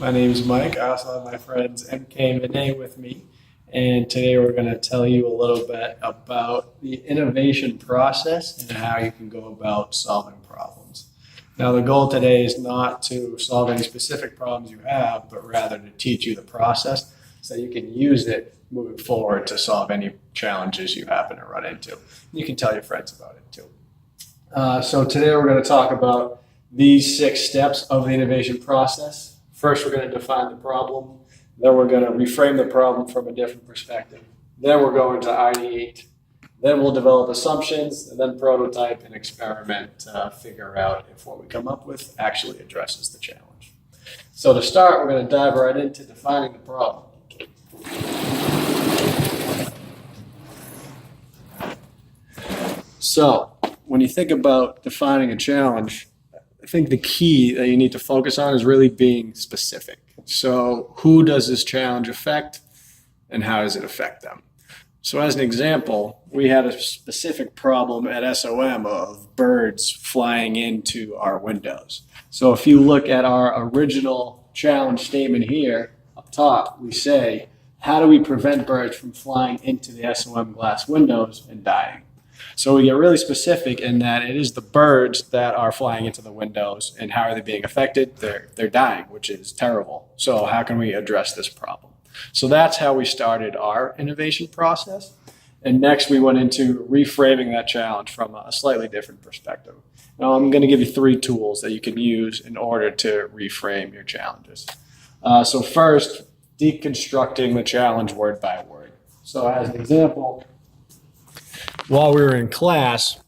My name is Mike. I also have my friends MK and Vinay with me. And today we're going to tell you a little bit about the innovation process and how you can go about solving problems. Now, the goal today is not to solve any specific problems you have, but rather to teach you the process so you can use it moving forward to solve any challenges you happen to run into. You can tell your friends about it too. So today we're going to talk about these 6 steps of the innovation process. First, we're going to define the problem. Then we're going to reframe the problem from a different perspective. Then we're going to ideate. Then we'll develop assumptions, and then prototype and experiment to figure out if what we come up with actually addresses the challenge. So to start, we're going to dive right into defining the problem. So when you think about defining a challenge, I think the key that you need to focus on is really being specific. So who does this challenge affect and how does it affect them? So as an example, we had a specific problem at SOM of birds flying into our windows. So if you look at our original challenge statement here up top, we say, how do we prevent birds from flying into the SOM glass windows and dying? So we get really specific in that it is the birds that are flying into the windows, and how are they being affected? They're dying, which is terrible. So how can we address this problem? So that's how we started our innovation process. And next we went into reframing that challenge from a slightly different perspective. Now I'm going to give you 3 tools that you can use in order to reframe your challenges. So first, deconstructing the challenge word by word. So as an example, while we were in class,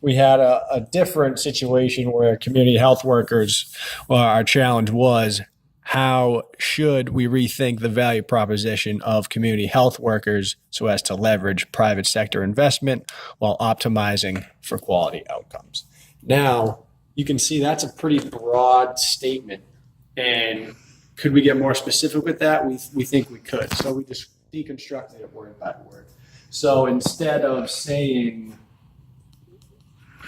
we had a different situation where community health workers, our challenge was, how should we rethink the value proposition of community health workers so as to leverage private sector investment while optimizing for quality outcomes? Now, you can see that's a pretty broad statement. And could we get more specific with that? We think we could. So we just deconstructed it word by word. So instead of saying,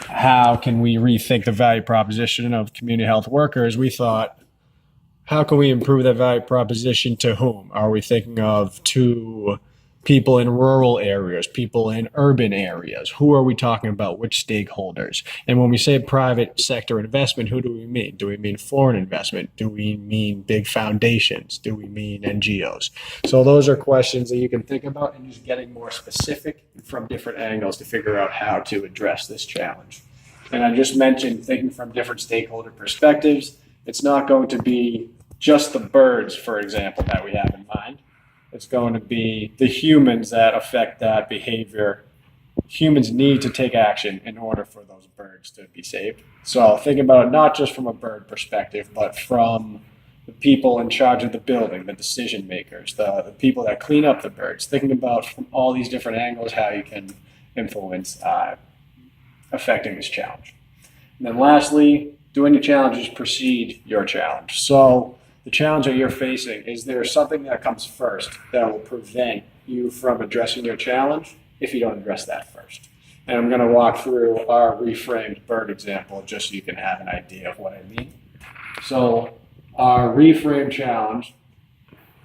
how can we rethink the value proposition of community health workers, we thought, how can we improve that value proposition to whom? Are we thinking of to people in rural areas, people in urban areas? Who are we talking about? Which stakeholders? And when we say private sector investment, who do we mean? Do we mean foreign investment? Do we mean big foundations? Do we mean NGOs? So those are questions that you can think about and just getting more specific from different angles to figure out how to address this challenge. And I just mentioned thinking from different stakeholder perspectives. It's not going to be just the birds, for example, that we have in mind. It's going to be the humans that affect that behavior. Humans need to take action in order for those birds to be saved. So think about it not just from a bird perspective, but from the people in charge of the building, the decision makers, the people that clean up the birds, thinking about from all these different angles how you can influence affecting this challenge. And then lastly, do any challenges precede your challenge? So the challenge that you're facing, is there something that comes first that will prevent you from addressing your challenge if you don't address that first? And I'm going to walk through our reframed bird example just so you can have an idea of what I mean. So our reframed challenge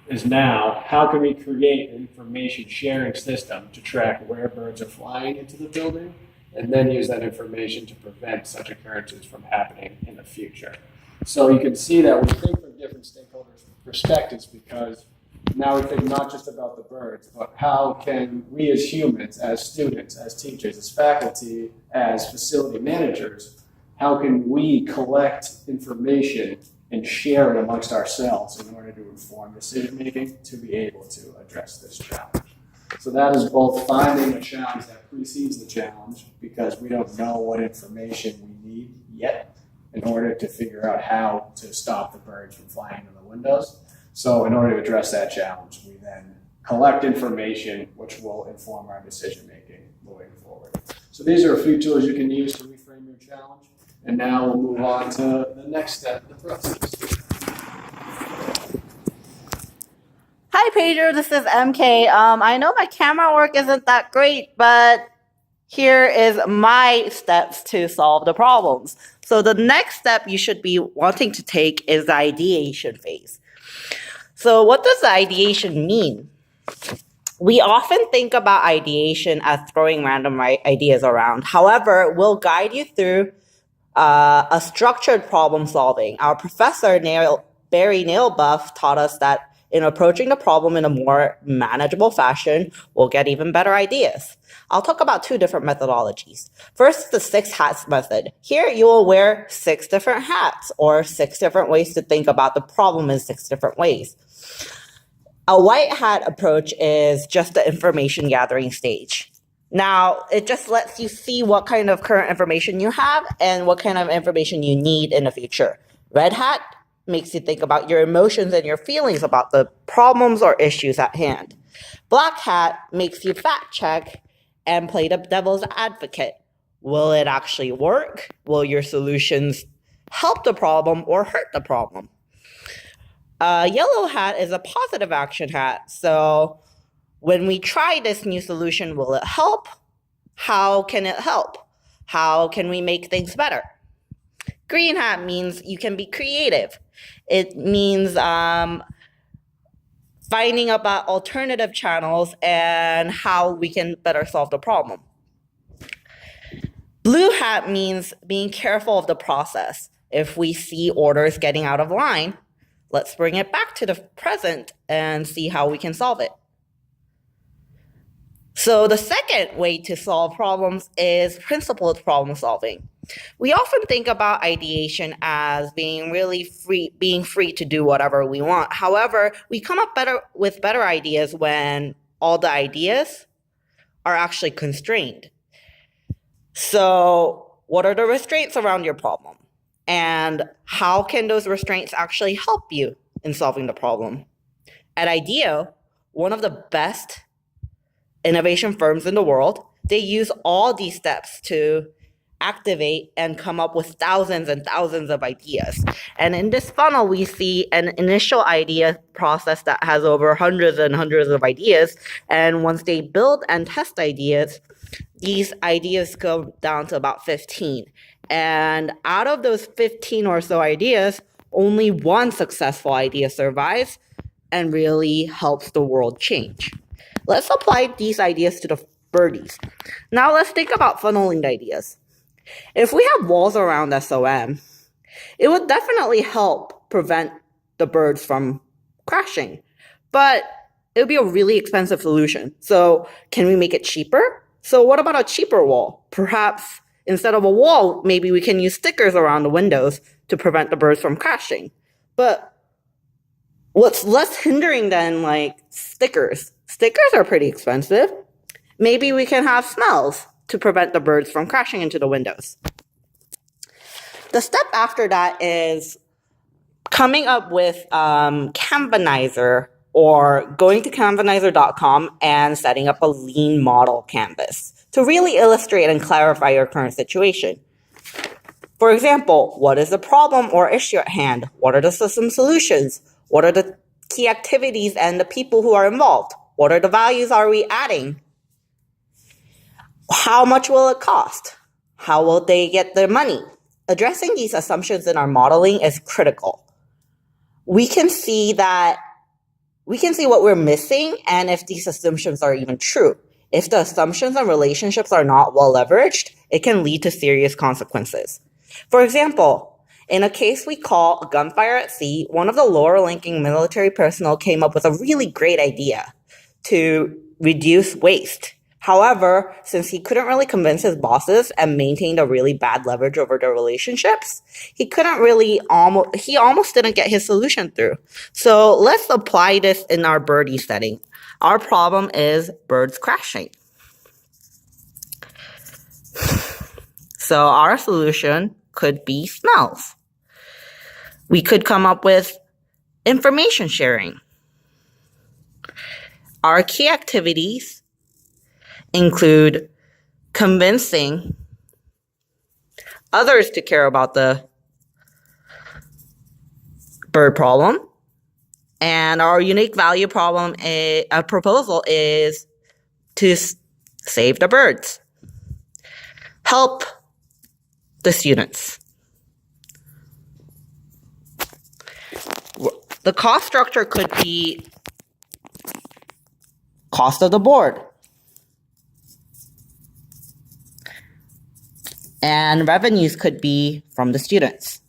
is now, how can we create an information sharing system to track where birds are flying into the building and then use that information to prevent such occurrences from happening in the future? So you can see that we think from different stakeholders' perspectives because now we think not just about the birds, but how can we as humans, as students, as teachers, as faculty, as facility managers, how can we collect information and share it amongst ourselves in order to inform decision making to be able to address this challenge? So that is both finding a challenge that precedes the challenge because we don't know what information we need yet in order to figure out how to stop the birds from flying into the windows. So in order to address that challenge, we then collect information which will inform our decision making moving forward. So these are a few tools you can use to reframe your challenge. And now we'll move on to the next step in the process. Hi, Pedro. This is MK. I know my camera work isn't that great, but here is my steps to solve the problems. So the next step you should be wanting to take is the ideation phase. So what does the ideation mean? We often think about ideation as throwing random ideas around. However, we'll guide you through a structured problem solving. Our professor, Barry Nailbuff, taught us that in approaching the problem in a more manageable fashion, we'll get even better ideas. I'll talk about 2 different methodologies. First, the 6 hats method. Here, you will wear 6 different hats, or 6 different ways to think about the problem in 6 different ways. A white hat approach is just the information gathering stage. Now, it just lets you see what kind of current information you have and what kind of information you need in the future. Red hat makes you think about your emotions and your feelings about the problems or issues at hand. Black hat makes you fact check and play the devil's advocate. Will it actually work? Will your solutions help the problem or hurt the problem? Yellow hat is a positive action hat. So when we try this new solution, will it help? How can it help? How can we make things better? Green hat means you can be creative. It means finding about alternative channels and how we can better solve the problem. Blue hat means being careful of the process. If we see orders getting out of line, let's bring it back to the present and see how we can solve it. So the second way to solve problems is principled problem solving. We often think about ideation as being really free to do whatever we want. However, we come up with better ideas when all the ideas are actually constrained. So what are the restraints around your problem? And how can those restraints actually help you in solving the problem? At IDEO, one of the best innovation firms in the world, they use all these steps to activate and come up with thousands and thousands of ideas. And in this funnel, we see an initial idea process that has over hundreds and hundreds of ideas. And once they build and test ideas, these ideas go down to about 15. And out of those 15 or so ideas, only one successful idea survives and really helps the world change. Let's apply these ideas to the birdies. Now let's think about funneling the ideas. If we have walls around SOM, it would definitely help prevent the birds from crashing, but it would be a really expensive solution. So can we make it cheaper? So what about a cheaper wall? Perhaps instead of a wall, maybe we can use stickers around the windows to prevent the birds from crashing. But what's less hindering than like stickers? Stickers are pretty expensive. Maybe we can have smells to prevent the birds from crashing into the windows. The step after that is coming up with Canvanizer or going to canvanizer.com and setting up a lean model canvas to really illustrate and clarify your current situation. For example, what is the problem or issue at hand? What are the system solutions? What are the key activities and the people who are involved? What are the values are we adding? How much will it cost? How will they get their money? Addressing these assumptions in our modeling is critical. We can see what we're missing and if these assumptions are even true. If the assumptions and relationships are not well leveraged, it can lead to serious consequences. For example, in a case we call Gunfire at Sea, one of the lower-ranking military personnel came up with a really great idea to reduce waste. However, since he couldn't really convince his bosses and maintained a really bad leverage over their relationships, he almost didn't get his solution through. So let's apply this in our birdie setting. Our problem is birds crashing. So our solution could be smells. We could come up with information sharing. Our key activities include convincing others to care about the bird problem. And our unique value proposal is to save the birds. Help the students. The cost structure could be cost of the board. And revenues could be from the students.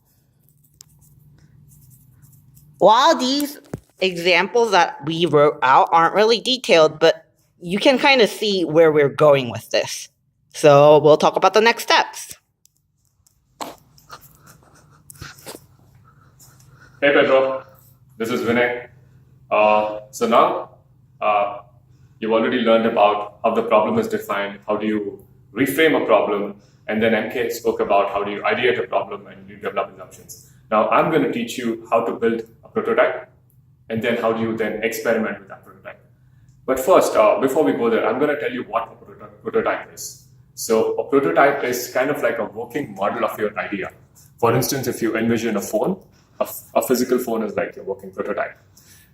While these examples that we wrote out aren't really detailed, but you can kind of see where we're going with this. So we'll talk about the next steps. Hey Pedro, this is Vinay. So now you've already learned about how the problem is defined, how do you reframe a problem, and then MK spoke about how do you ideate a problem and you develop assumptions. Now I'm going to teach you how to build a prototype, and then how do you then experiment with that prototype. But first, before we go there, I'm going to tell you what a prototype is. So a prototype is kind of like a working model of your idea. For instance, if you envision a phone, a physical phone is like your working prototype.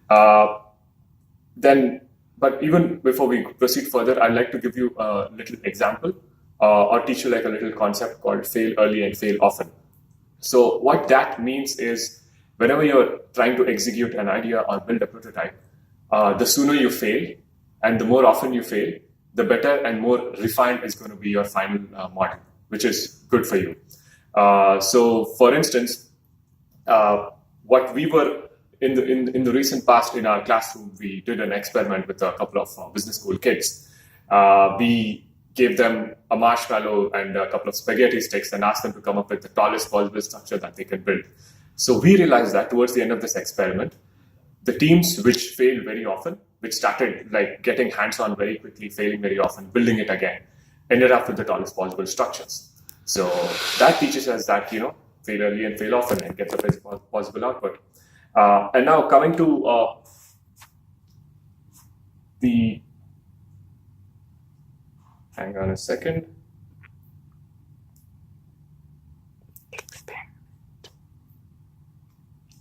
But even before we proceed further, I'd like to give you a little example or teach you like a little concept called fail early and fail often. So what that means is whenever you're trying to execute an idea or build a prototype, the sooner you fail and the more often you fail, the better and more refined is going to be your final model, which is good for you. So for instance, what we were in the recent past in our classroom, we did an experiment with a couple of business school kids. We gave them a marshmallow and a couple of spaghetti sticks and asked them to come up with the tallest possible structure that they can build. So we realized that towards the end of this experiment, the teams which failed very often, which started like getting hands-on very quickly, failing very often, building it again, ended up with the tallest possible structures. So that teaches us that, fail early and fail often and get the best possible output. And now coming to hang on a second.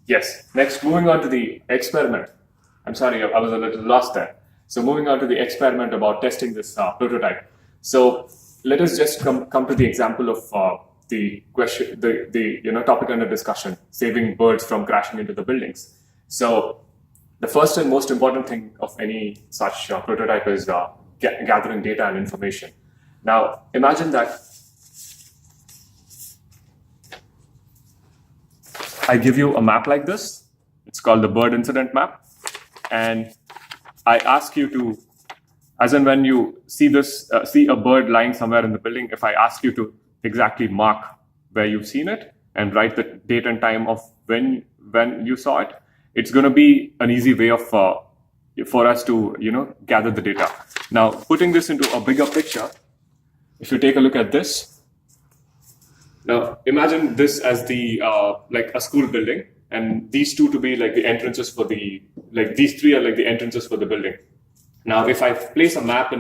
Yes, next moving on to the experiment. I'm sorry, I was a little lost there. So moving on to the experiment about testing this prototype. So let us just come to the example of the question, the topic under discussion, saving birds from crashing into the buildings. So the first and most important thing of any such prototype is gathering data and information. Now imagine that I give you a map like this. It's called the bird incident map. And I ask you to, as in when you see this, see a bird lying somewhere in the building, if I ask you to exactly mark where you've seen it and write the date and time of when you saw it, it's going to be an easy way of for us to gather the data. Now, putting this into a bigger picture, if you take a look at this, now imagine this as the like a school building, and these two to be like the entrances for these three are like the entrances for the building. Now, if I place a map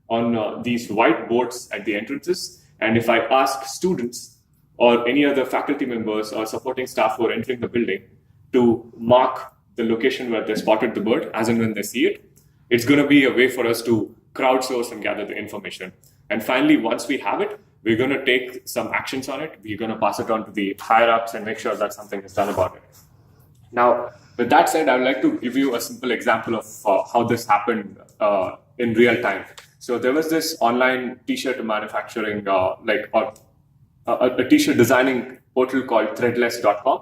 on these white boards at the entrances, and if I ask students or any other faculty members or supporting staff who are entering the building to mark the location where they spotted the bird, as and when they see it, it's going to be a way for us to crowdsource and gather the information. And finally, once we have it, we're going to take some actions on it. We're going to pass it on to the higher ups and make sure that something is done about it. Now, with that said, I would like to give you a simple example of how this happened in real time. So there was this online t-shirt manufacturing, a t-shirt designing portal called threadless.com.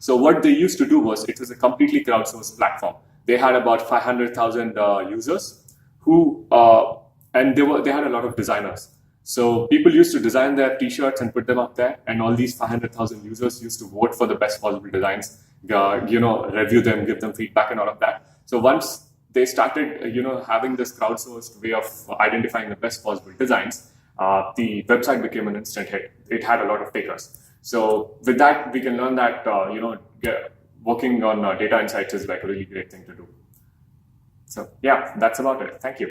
So what they used to do was, it was a completely crowdsourced platform. They had about 500,000 users and they had a lot of designers. So people used to design their t-shirts and put them up there, and all these 500,000 users used to vote for the best possible designs, review them, give them feedback and all of that. So once they started, having this crowdsourced way of identifying the best possible designs, the website became an instant hit. It had a lot of takers. So with that, we can learn that, working on data insights is like a really great thing to do. So yeah, that's about it. Thank you.